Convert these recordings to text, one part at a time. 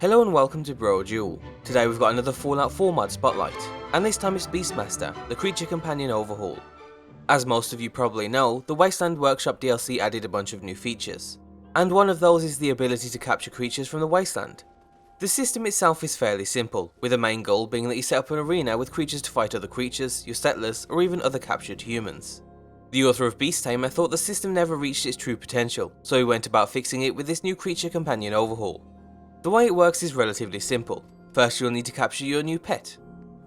Hello and welcome to Brodual. Today we've got another Fallout 4 mod spotlight, and this time it's Beastmaster, the creature companion Overhaul. As most of you probably know, the Wasteland Workshop DLC added a bunch of new features, and one of those is the ability to capture creatures from the Wasteland. The system itself is fairly simple, with the main goal being that you set up an arena with creatures to fight other creatures, your settlers, or even other captured humans. The author of Beast Tamer thought the system never reached its true potential, so he went about fixing it with this new creature companion Overhaul. The way it works is relatively simple. First, you'll need to capture your new pet.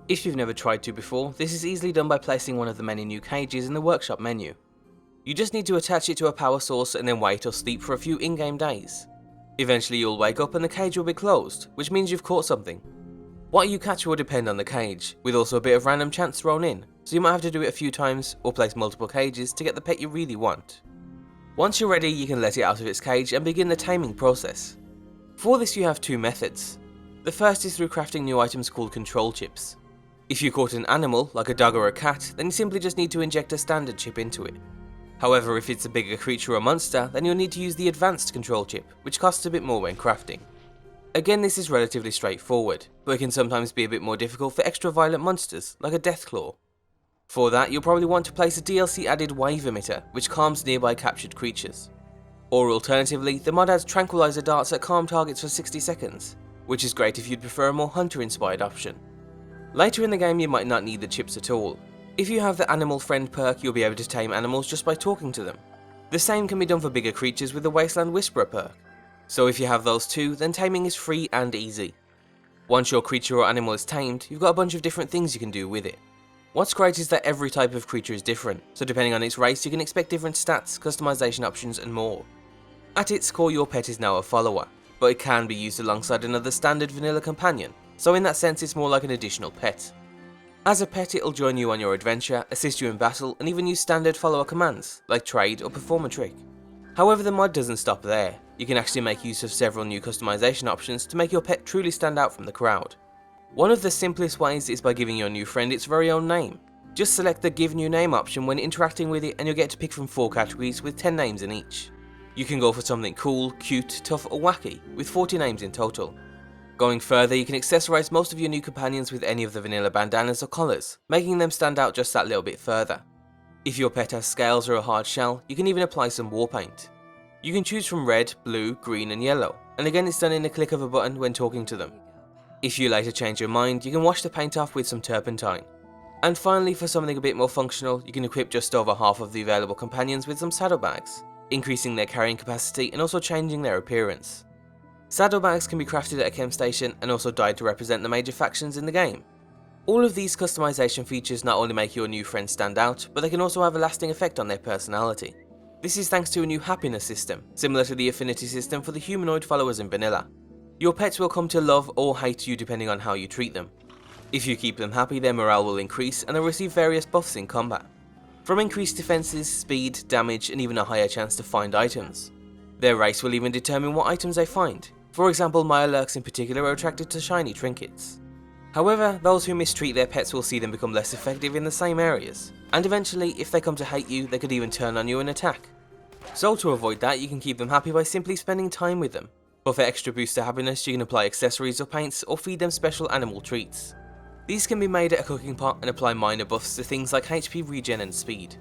If you've never tried to before, this is easily done by placing one of the many new cages in the workshop menu. You just need to attach it to a power source and then wait or sleep for a few in-game days. Eventually you'll wake up and the cage will be closed, which means you've caught something. What you catch will depend on the cage, with also a bit of random chance thrown in, so you might have to do it a few times or place multiple cages to get the pet you really want. Once you're ready, you can let it out of its cage and begin the taming process. For this you have two methods. The first is through crafting new items called control chips. If you caught an animal, like a dog or a cat, then you simply just need to inject a standard chip into it. However, if it's a bigger creature or monster, then you'll need to use the advanced control chip, which costs a bit more when crafting. Again, this is relatively straightforward, but it can sometimes be a bit more difficult for extra violent monsters, like a Deathclaw. For that, you'll probably want to place a DLC added wave emitter, which calms nearby captured creatures. Or alternatively, the mod adds tranquilizer darts that calm targets for 60 seconds, which is great if you'd prefer a more hunter-inspired option. Later in the game you might not need the chips at all. If you have the Animal Friend perk, you'll be able to tame animals just by talking to them. The same can be done for bigger creatures with the Wasteland Whisperer perk. So if you have those two, then taming is free and easy. Once your creature or animal is tamed, you've got a bunch of different things you can do with it. What's great is that every type of creature is different, so depending on its race you can expect different stats, customization options and more. At its core, your pet is now a follower, but it can be used alongside another standard vanilla companion, so in that sense it's more like an additional pet. As a pet, it'll join you on your adventure, assist you in battle, and even use standard follower commands, like trade or perform a trick. However, the mod doesn't stop there. You can actually make use of several new customization options to make your pet truly stand out from the crowd. One of the simplest ways is by giving your new friend its very own name. Just select the Give New Name option when interacting with it and you'll get to pick from 4 categories with 10 names in each. You can go for something cool, cute, tough or wacky, with 40 names in total. Going further, you can accessorize most of your new companions with any of the vanilla bandanas or collars, making them stand out just that little bit further. If your pet has scales or a hard shell, you can even apply some war paint. You can choose from red, blue, green and yellow, and again it's done in a click of a button when talking to them. If you later change your mind, you can wash the paint off with some turpentine. And finally, for something a bit more functional, you can equip just over half of the available companions with some saddlebags, increasing their carrying capacity and also changing their appearance. Saddlebags can be crafted at a chem station and also dyed to represent the major factions in the game. All of these customization features not only make your new friends stand out, but they can also have a lasting effect on their personality. This is thanks to a new happiness system, similar to the affinity system for the humanoid followers in vanilla. Your pets will come to love or hate you depending on how you treat them. If you keep them happy, their morale will increase and they'll receive various buffs in combat. From increased defenses, speed, damage and even a higher chance to find items. Their race will even determine what items they find. For example, Mirelurks in particular are attracted to shiny trinkets. However, those who mistreat their pets will see them become less effective in the same areas, and eventually, if they come to hate you, they could even turn on you and attack. So to avoid that, you can keep them happy by simply spending time with them. But for extra boost to happiness, you can apply accessories or paints or feed them special animal treats. These can be made at a cooking pot and apply minor buffs to things like HP regen and speed.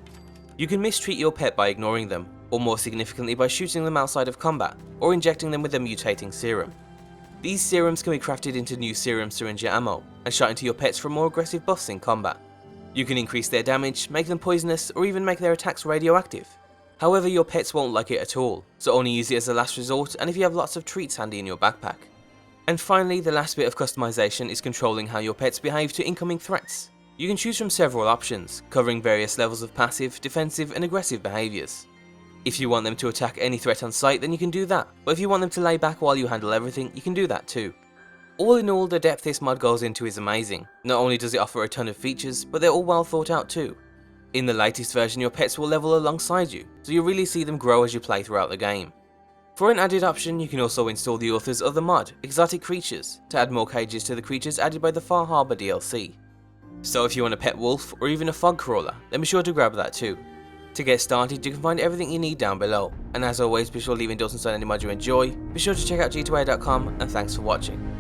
You can mistreat your pet by ignoring them, or more significantly by shooting them outside of combat, or injecting them with a mutating serum. These serums can be crafted into new serum syringe ammo, and shot into your pets for more aggressive buffs in combat. You can increase their damage, make them poisonous, or even make their attacks radioactive. However, your pets won't like it at all, so only use it as a last resort and if you have lots of treats handy in your backpack. And finally, the last bit of customization is controlling how your pets behave to incoming threats. You can choose from several options, covering various levels of passive, defensive and aggressive behaviours. If you want them to attack any threat on sight, then you can do that, but if you want them to lay back while you handle everything, you can do that too. All in all, the depth this mod goes into is amazing. Not only does it offer a ton of features, but they're all well thought out too. In the latest version, your pets will level alongside you, so you'll really see them grow as you play throughout the game. For an added option, you can also install the author's other mod, Exotic Creatures, to add more cages to the creatures added by the Far Harbor DLC. So if you want a pet wolf or even a fog crawler, then be sure to grab that too. To get started, you can find everything you need down below, and as always, be sure to leave thoughts inside any mod you enjoy. Be sure to check out g2a.com, and thanks for watching.